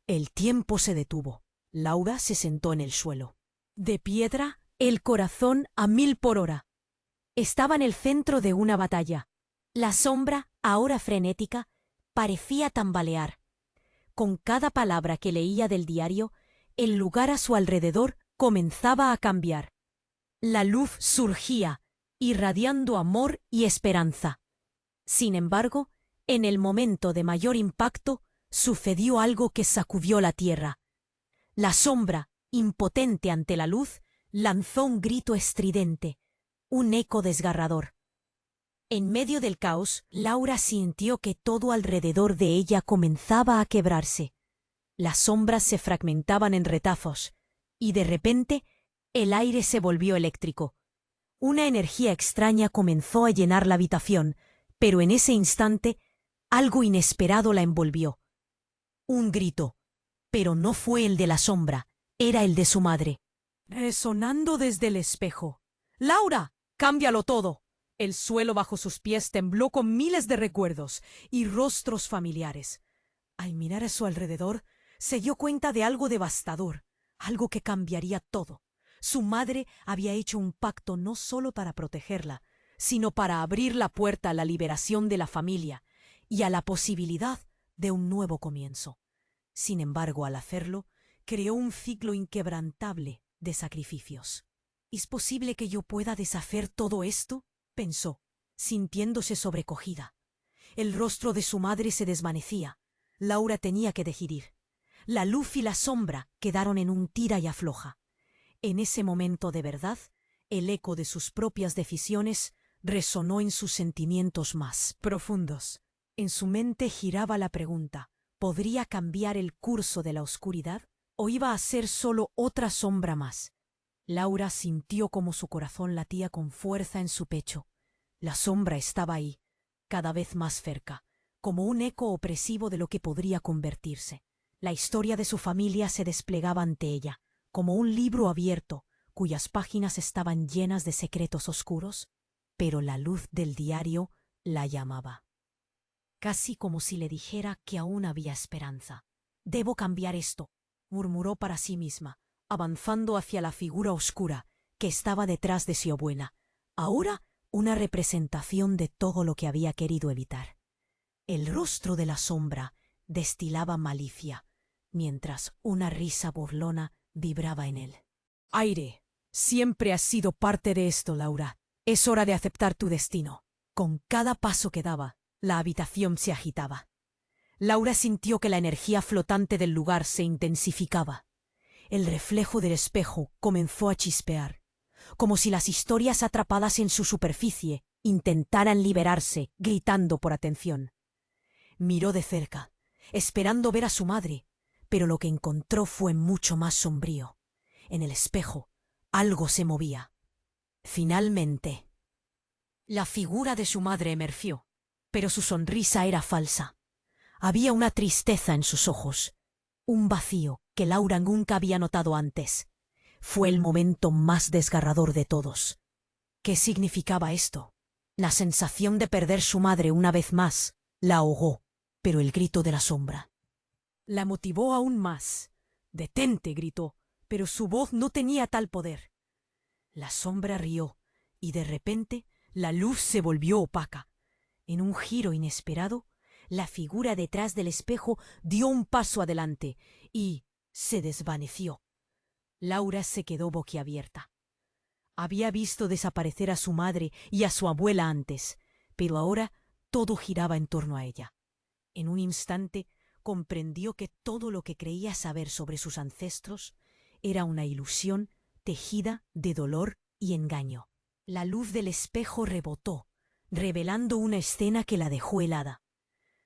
El tiempo se detuvo. Laura se sentó en el suelo. De piedra, el corazón a 1000 por hora. Estaba en el centro de una batalla. La sombra, ahora frenética, parecía tambalear. Con cada palabra que leía del diario, el lugar a su alrededor comenzaba a cambiar. La luz surgía, irradiando amor y esperanza. Sin embargo, en el momento de mayor impacto, sucedió algo que sacudió la tierra. La sombra, impotente ante la luz, lanzó un grito estridente, un eco desgarrador. En medio del caos, Laura sintió que todo alrededor de ella comenzaba a quebrarse. Las sombras se fragmentaban en retazos, y de repente el aire se volvió eléctrico. Una energía extraña comenzó a llenar la habitación, pero en ese instante algo inesperado la envolvió. Un grito, pero no fue el de la sombra, era el de su madre. Resonando desde el espejo: «¡Laura! ¡Cámbialo todo!». El suelo bajo sus pies tembló con miles de recuerdos y rostros familiares. Al mirar a su alrededor, se dio cuenta de algo devastador, algo que cambiaría todo. Su madre había hecho un pacto no solo para protegerla, sino para abrir la puerta a la liberación de la familia y a la posibilidad de un nuevo comienzo. Sin embargo, al hacerlo, creó un ciclo inquebrantable de sacrificios. ¿Es posible que yo pueda deshacer todo esto?, pensó, sintiéndose sobrecogida. El rostro de su madre se desvanecía. Laura tenía que decidir. La luz y la sombra quedaron en un tira y afloja. En ese momento de verdad, el eco de sus propias decisiones resonó en sus sentimientos más profundos. En su mente giraba la pregunta: ¿podría cambiar el curso de la oscuridad o iba a ser solo otra sombra más? Laura sintió como su corazón latía con fuerza en su pecho. La sombra estaba ahí, cada vez más cerca, como un eco opresivo de lo que podría convertirse. La historia de su familia se desplegaba ante ella, como un libro abierto, cuyas páginas estaban llenas de secretos oscuros, pero la luz del diario la llamaba. Casi como si le dijera que aún había esperanza. «Debo cambiar esto», murmuró para sí misma, avanzando hacia la figura oscura, que estaba detrás de su abuela, ahora una representación de todo lo que había querido evitar. El rostro de la sombra destilaba malicia, mientras una risa burlona vibraba en él. Aire, siempre has sido parte de esto, Laura. Es hora de aceptar tu destino. Con cada paso que daba, la habitación se agitaba. Laura sintió que la energía flotante del lugar se intensificaba. El reflejo del espejo comenzó a chispear, como si las historias atrapadas en su superficie intentaran liberarse, gritando por atención. Miró de cerca, esperando ver a su madre, pero lo que encontró fue mucho más sombrío. En el espejo, algo se movía. Finalmente, la figura de su madre emergió, pero su sonrisa era falsa. Había una tristeza en sus ojos, un vacío que Laura nunca había notado antes. Fue el momento más desgarrador de todos. ¿Qué significaba esto? La sensación de perder su madre una vez más la ahogó, pero el grito de la sombra la motivó aún más. «Detente», gritó, pero su voz no tenía tal poder. La sombra rió, y de repente la luz se volvió opaca. En un giro inesperado, la figura detrás del espejo dio un paso adelante y se desvaneció. Laura se quedó boquiabierta. Había visto desaparecer a su madre y a su abuela antes, pero ahora todo giraba en torno a ella. En un instante comprendió que todo lo que creía saber sobre sus ancestros era una ilusión tejida de dolor y engaño. La luz del espejo rebotó, revelando una escena que la dejó helada.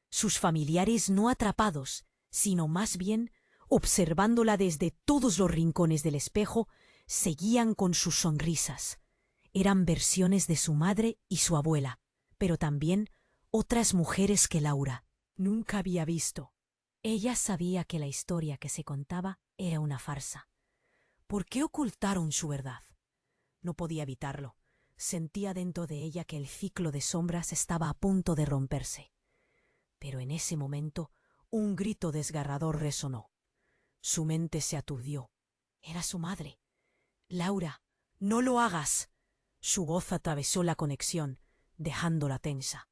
Sus familiares no atrapados, sino más bien observándola desde todos los rincones del espejo, seguían con sus sonrisas. Eran versiones de su madre y su abuela, pero también otras mujeres que Laura nunca había visto. Ella sabía que la historia que se contaba era una farsa. ¿Por qué ocultaron su verdad? No podía evitarlo. Sentía dentro de ella que el ciclo de sombras estaba a punto de romperse. Pero en ese momento un grito desgarrador resonó. Su mente se aturdió. Era su madre. «Laura, no lo hagas». Su voz atravesó la conexión, dejándola tensa.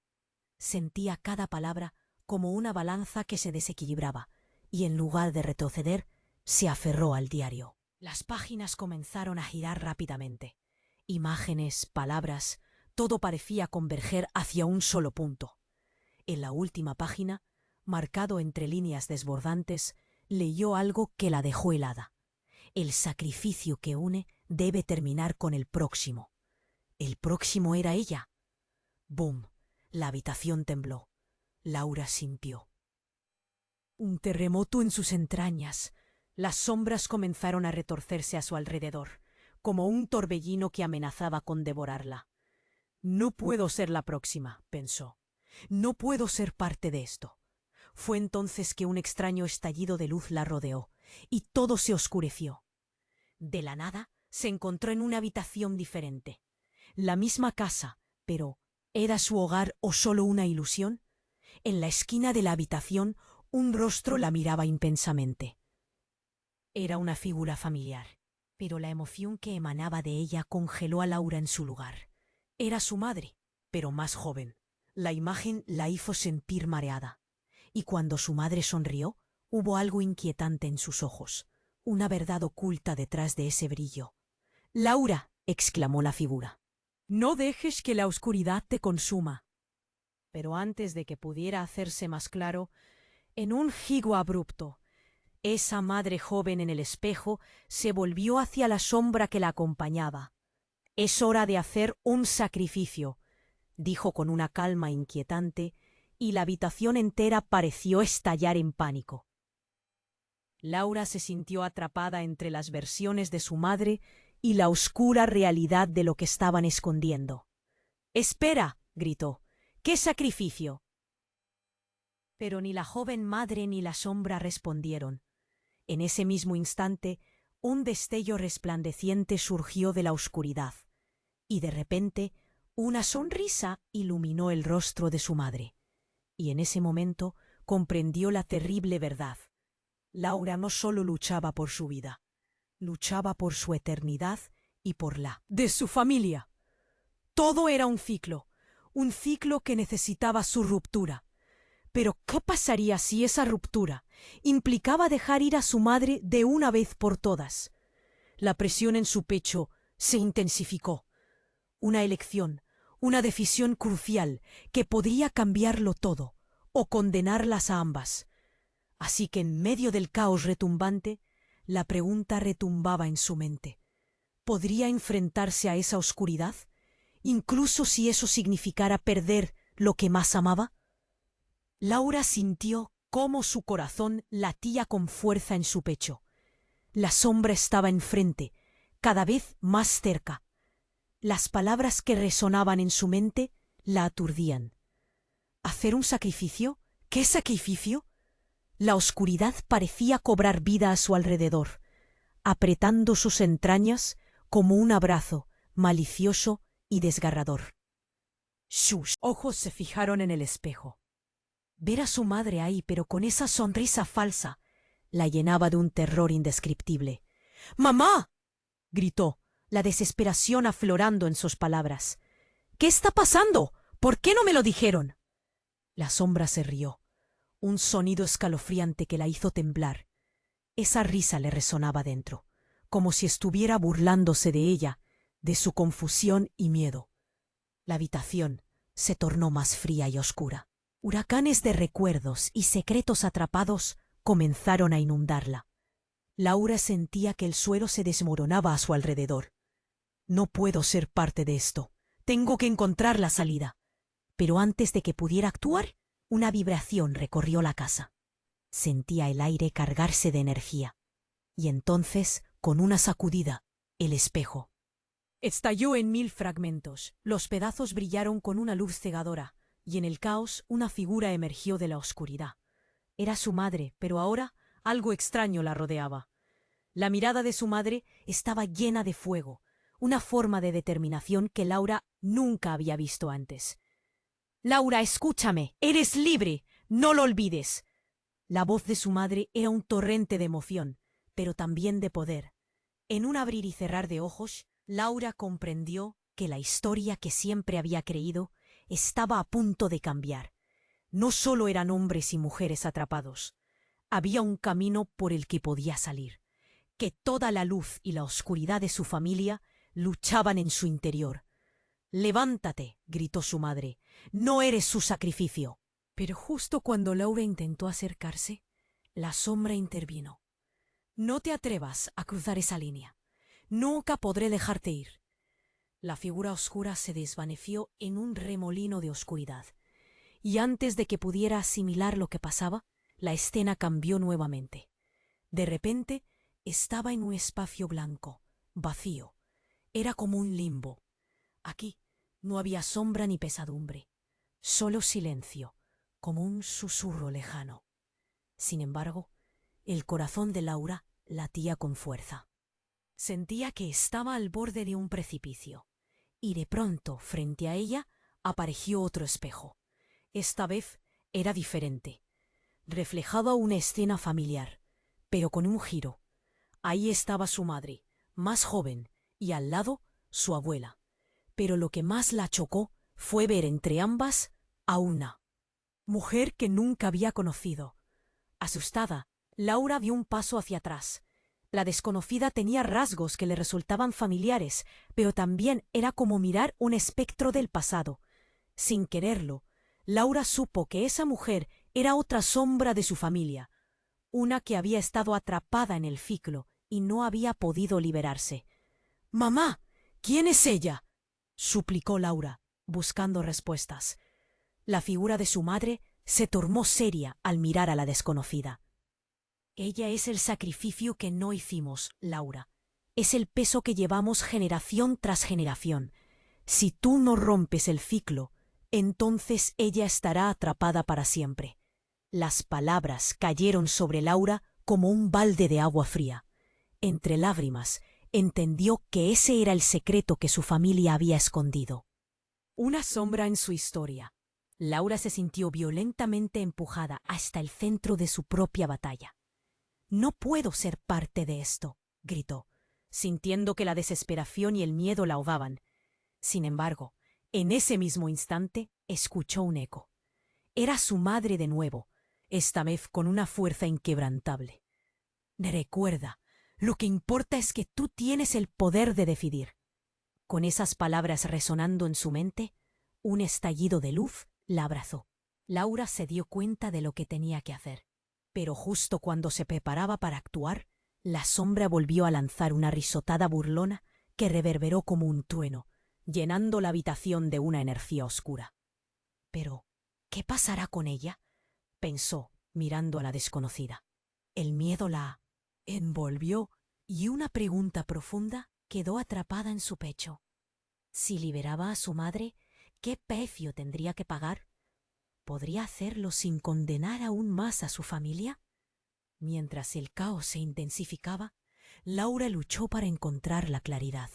Sentía cada palabra como una balanza que se desequilibraba, y en lugar de retroceder, se aferró al diario. Las páginas comenzaron a girar rápidamente. Imágenes, palabras, todo parecía converger hacia un solo punto. En la última página, marcado entre líneas desbordantes, leyó algo que la dejó helada. El sacrificio que une debe terminar con el próximo. ¿El próximo era ella? ¡Bum! La habitación tembló. Laura sintió un terremoto en sus entrañas. Las sombras comenzaron a retorcerse a su alrededor, como un torbellino que amenazaba con devorarla. «No puedo ser la próxima», pensó. «No puedo ser parte de esto». Fue entonces que un extraño estallido de luz la rodeó, y todo se oscureció. De la nada se encontró en una habitación diferente. La misma casa, pero ¿era su hogar o solo una ilusión? En la esquina de la habitación un rostro la miraba intensamente. Era una figura familiar, pero la emoción que emanaba de ella congeló a Laura en su lugar. Era su madre, pero más joven. La imagen la hizo sentir mareada. Y cuando su madre sonrió, hubo algo inquietante en sus ojos, una verdad oculta detrás de ese brillo. «Laura», exclamó la figura, «no dejes que la oscuridad te consuma». Pero antes de que pudiera hacerse más claro, en un giro abrupto, esa madre joven en el espejo se volvió hacia la sombra que la acompañaba. «Es hora de hacer un sacrificio», dijo con una calma inquietante, y la habitación entera pareció estallar en pánico. Laura se sintió atrapada entre las versiones de su madre y la oscura realidad de lo que estaban escondiendo. «¡Espera!», gritó. «¿Qué sacrificio?». Pero ni la joven madre ni la sombra respondieron. En ese mismo instante, un destello resplandeciente surgió de la oscuridad, y de repente una sonrisa iluminó el rostro de su madre. Y en ese momento comprendió la terrible verdad. Laura no solo luchaba por su vida, luchaba por su eternidad y por la de su familia. Todo era un ciclo que necesitaba su ruptura. Pero ¿qué pasaría si esa ruptura implicaba dejar ir a su madre de una vez por todas? La presión en su pecho se intensificó. Una elección, una decisión crucial que podría cambiarlo todo o condenarlas a ambas. Así que en medio del caos retumbante, la pregunta retumbaba en su mente. ¿Podría enfrentarse a esa oscuridad, incluso si eso significara perder lo que más amaba? Laura sintió cómo su corazón latía con fuerza en su pecho. La sombra estaba enfrente, cada vez más cerca. Las palabras que resonaban en su mente la aturdían. ¿Hacer un sacrificio? ¿Qué sacrificio? La oscuridad parecía cobrar vida a su alrededor, apretando sus entrañas como un abrazo malicioso y desgarrador. Sus ojos se fijaron en el espejo. Ver a su madre ahí, pero con esa sonrisa falsa, la llenaba de un terror indescriptible. ¡Mamá! Gritó, la desesperación aflorando en sus palabras. ¿Qué está pasando? ¿Por qué no me lo dijeron? La sombra se rió, un sonido escalofriante que la hizo temblar. Esa risa le resonaba dentro, como si estuviera burlándose de ella, de su confusión y miedo. La habitación se tornó más fría y oscura. Huracanes de recuerdos y secretos atrapados comenzaron a inundarla. Laura sentía que el suelo se desmoronaba a su alrededor. No puedo ser parte de esto. Tengo que encontrar la salida. Pero antes de que pudiera actuar, una vibración recorrió la casa. Sentía el aire cargarse de energía. Y entonces, con una sacudida, el espejo estalló en 1000 fragmentos. Los pedazos brillaron con una luz cegadora, y en el caos una figura emergió de la oscuridad. Era su madre, pero ahora algo extraño la rodeaba. La mirada de su madre estaba llena de fuego, una forma de determinación que Laura nunca había visto antes. «Laura, escúchame, eres libre, no lo olvides». La voz de su madre era un torrente de emoción, pero también de poder. En un abrir y cerrar de ojos, Laura comprendió que la historia que siempre había creído estaba a punto de cambiar. No solo eran hombres y mujeres atrapados, había un camino por el que podía salir, que toda la luz y la oscuridad de su familia luchaban en su interior. «Levántate», gritó su madre, «no eres su sacrificio». Pero justo cuando Laura intentó acercarse, la sombra intervino. «No te atrevas a cruzar esa línea. Nunca podré dejarte ir». La figura oscura se desvaneció en un remolino de oscuridad, y antes de que pudiera asimilar lo que pasaba, la escena cambió nuevamente. De repente, estaba en un espacio blanco, vacío. Era como un limbo. Aquí no había sombra ni pesadumbre, solo silencio, como un susurro lejano. Sin embargo, el corazón de Laura latía con fuerza. Sentía que estaba al borde de un precipicio, y de pronto, frente a ella, apareció otro espejo. Esta vez era diferente. Reflejaba una escena familiar, pero con un giro. Ahí estaba su madre, más joven, y al lado su abuela. Pero lo que más la chocó fue ver entre ambas a una mujer que nunca había conocido. Asustada, Laura dio un paso hacia atrás. La desconocida tenía rasgos que le resultaban familiares, pero también era como mirar un espectro del pasado. Sin quererlo, Laura supo que esa mujer era otra sombra de su familia, una que había estado atrapada en el ciclo y no había podido liberarse. «Mamá, ¿quién es ella?», suplicó Laura, buscando respuestas. La figura de su madre se tornó seria al mirar a la desconocida. «Ella es el sacrificio que no hicimos, Laura. Es el peso que llevamos generación tras generación. Si tú no rompes el ciclo, entonces ella estará atrapada para siempre». Las palabras cayeron sobre Laura como un balde de agua fría. Entre lágrimas, entendió que ese era el secreto que su familia había escondido. Una sombra en su historia. Laura se sintió violentamente empujada hasta el centro de su propia batalla. «No puedo ser parte de esto», gritó. sintiendo que la desesperación y el miedo la ahogaban. Sin embargo, en ese mismo instante, escuchó un eco. Era su madre de nuevo, esta vez con una fuerza inquebrantable. Recuerda, lo que importa es que tú tienes el poder de decidir. Con esas palabras resonando en su mente, un estallido de luz la abrazó. Laura se dio cuenta de lo que tenía que hacer. Pero justo cuando se preparaba para actuar, la sombra volvió a lanzar una risotada burlona que reverberó como un trueno, llenando la habitación de una energía oscura. Pero, ¿qué pasará con ella?, pensó, mirando a la desconocida. El miedo la envolvió y una pregunta profunda quedó atrapada en su pecho. Si liberaba a su madre, ¿qué precio tendría que pagar? ¿Podría hacerlo sin condenar aún más a su familia? Mientras el caos se intensificaba, Laura luchó para encontrar la claridad.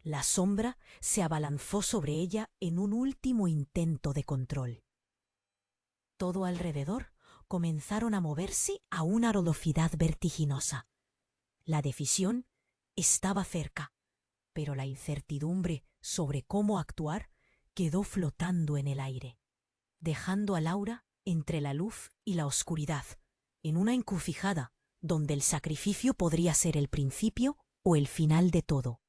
La sombra se abalanzó sobre ella en un último intento de control. Todo alrededor comenzaron a moverse a una velocidad vertiginosa. La decisión estaba cerca, pero la incertidumbre sobre cómo actuar quedó flotando en el aire, dejando a Laura entre la luz y la oscuridad, en una encrucijada donde el sacrificio podría ser el principio o el final de todo.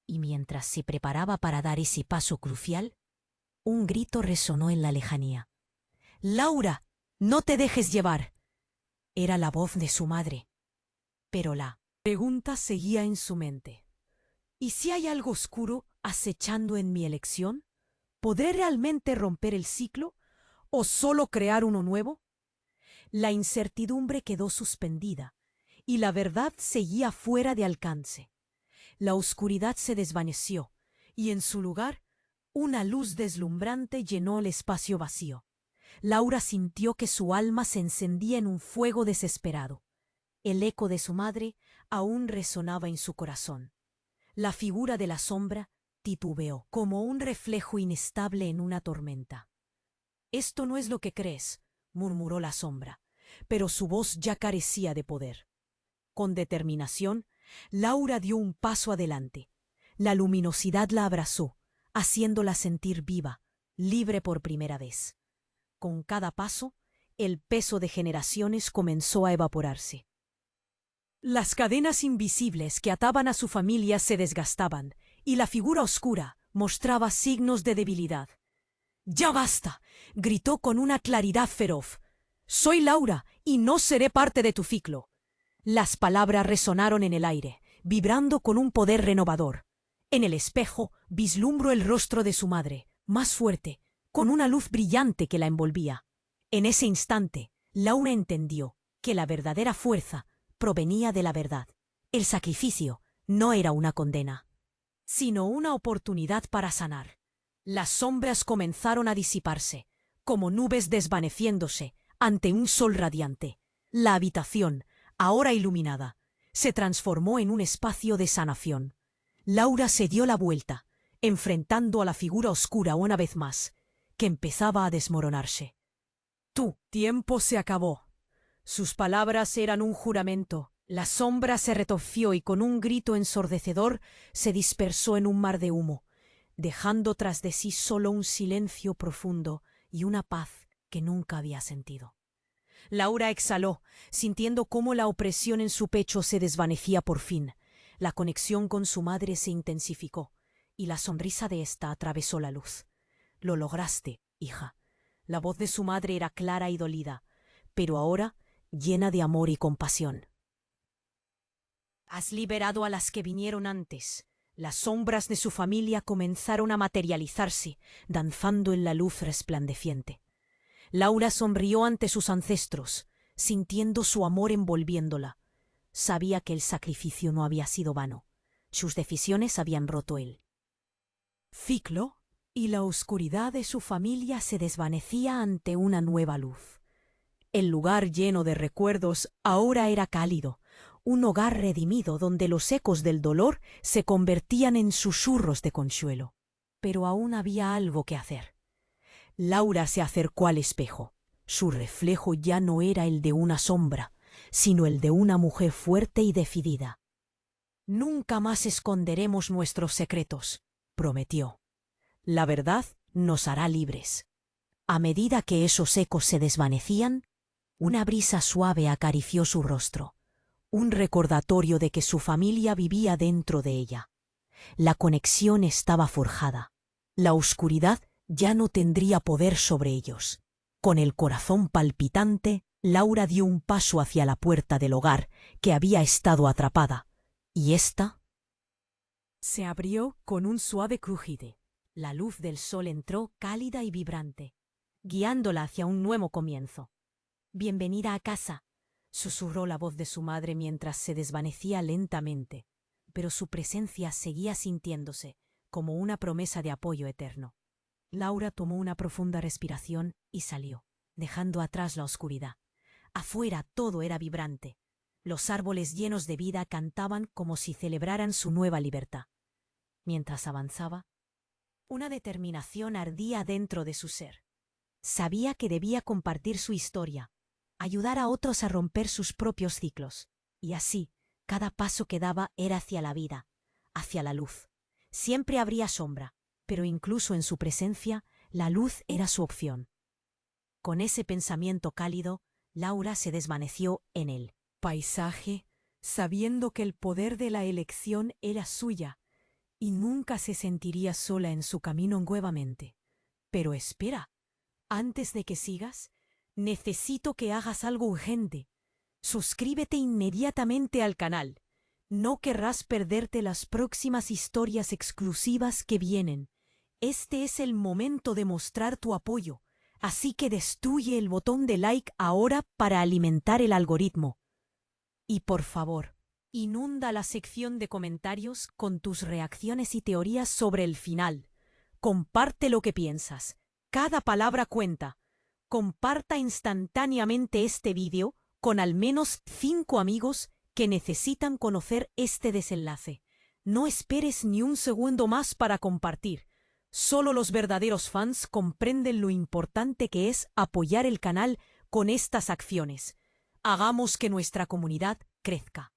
Y mientras se preparaba para dar ese paso crucial, un grito resonó en la lejanía. «¡Laura! ¡No te dejes llevar!». Era la voz de su madre. Pero la pregunta seguía en su mente. ¿Y si hay algo oscuro acechando en mi elección? ¿Podré realmente romper el ciclo o solo crear uno nuevo? La incertidumbre quedó suspendida y la verdad seguía fuera de alcance. La oscuridad se desvaneció y en su lugar una luz deslumbrante llenó el espacio vacío. Laura sintió que su alma se encendía en un fuego desesperado. El eco de su madre aún resonaba en su corazón. La figura de la sombra titubeó, como un reflejo inestable en una tormenta. «Esto no es lo que crees», murmuró la sombra, pero su voz ya carecía de poder. Con determinación, Laura dio un paso adelante. La luminosidad la abrazó, haciéndola sentir viva, libre por primera vez. Con cada paso, el peso de generaciones comenzó a evaporarse. Las cadenas invisibles que ataban a su familia se desgastaban, y la figura oscura mostraba signos de debilidad. «¡Ya basta!», gritó con una claridad feroz. «Soy Laura y no seré parte de tu ciclo». Las palabras resonaron en el aire, vibrando con un poder renovador. En el espejo vislumbró el rostro de su madre, más fuerte, con una luz brillante que la envolvía. En ese instante, Laura entendió que la verdadera fuerza provenía de la verdad. El sacrificio no era una condena, sino una oportunidad para sanar. Las sombras comenzaron a disiparse, como nubes desvaneciéndose ante un sol radiante. La habitación, ahora iluminada, se transformó en un espacio de sanación. Laura se dio la vuelta, enfrentando a la figura oscura una vez más, que empezaba a desmoronarse. «Tu tiempo se acabó». Sus palabras eran un juramento. La sombra se retorció y con un grito ensordecedor se dispersó en un mar de humo, dejando tras de sí solo un silencio profundo y una paz que nunca había sentido. Laura exhaló, sintiendo cómo la opresión en su pecho se desvanecía por fin. La conexión con su madre se intensificó, y la sonrisa de ésta atravesó la luz. «Lo lograste, hija». La voz de su madre era clara y dolida, pero ahora llena de amor y compasión. «Has liberado a las que vinieron antes». Las sombras de su familia comenzaron a materializarse, danzando en la luz resplandeciente. Laura sonrió ante sus ancestros, sintiendo su amor envolviéndola. Sabía que el sacrificio no había sido vano. Sus decisiones habían roto el ciclo, y la oscuridad de su familia se desvanecía ante una nueva luz. El lugar lleno de recuerdos ahora era cálido, un hogar redimido donde los ecos del dolor se convertían en susurros de consuelo. Pero aún había algo que hacer. Laura se acercó al espejo. Su reflejo ya no era el de una sombra, sino el de una mujer fuerte y decidida. Nunca más esconderemos nuestros secretos, prometió. La verdad nos hará libres. A medida que esos ecos se desvanecían, una brisa suave acarició su rostro, un recordatorio de que su familia vivía dentro de ella. La conexión estaba forjada. La oscuridad ya no tendría poder sobre ellos. Con el corazón palpitante, Laura dio un paso hacia la puerta del hogar que había estado atrapada, y ésta se abrió con un suave crujido. La luz del sol entró cálida y vibrante, guiándola hacia un nuevo comienzo. «Bienvenida a casa», susurró la voz de su madre mientras se desvanecía lentamente, pero su presencia seguía sintiéndose como una promesa de apoyo eterno. Laura tomó una profunda respiración y salió, dejando atrás la oscuridad. Afuera todo era vibrante. Los árboles llenos de vida cantaban como si celebraran su nueva libertad. Mientras avanzaba, una determinación ardía dentro de su ser. Sabía que debía compartir su historia, ayudar a otros a romper sus propios ciclos, y así, cada paso que daba era hacia la vida, hacia la luz. Siempre habría sombra, pero incluso en su presencia, la luz era su opción. Con ese pensamiento cálido, Laura se desvaneció en el paisaje, sabiendo que el poder de la elección era suya, y nunca se sentiría sola en su camino nuevamente. Pero espera, antes de que sigas, necesito que hagas algo urgente. Suscríbete inmediatamente al canal. No querrás perderte las próximas historias exclusivas que vienen. Este es el momento de mostrar tu apoyo, así que destruye el botón de like ahora para alimentar el algoritmo. Y por favor, inunda la sección de comentarios con tus reacciones y teorías sobre el final. Comparte lo que piensas. Cada palabra cuenta. Comparta instantáneamente este vídeo con al menos 5 amigos que necesitan conocer este desenlace. No esperes ni un segundo más para compartir. Solo los verdaderos fans comprenden lo importante que es apoyar el canal con estas acciones. Hagamos que nuestra comunidad crezca.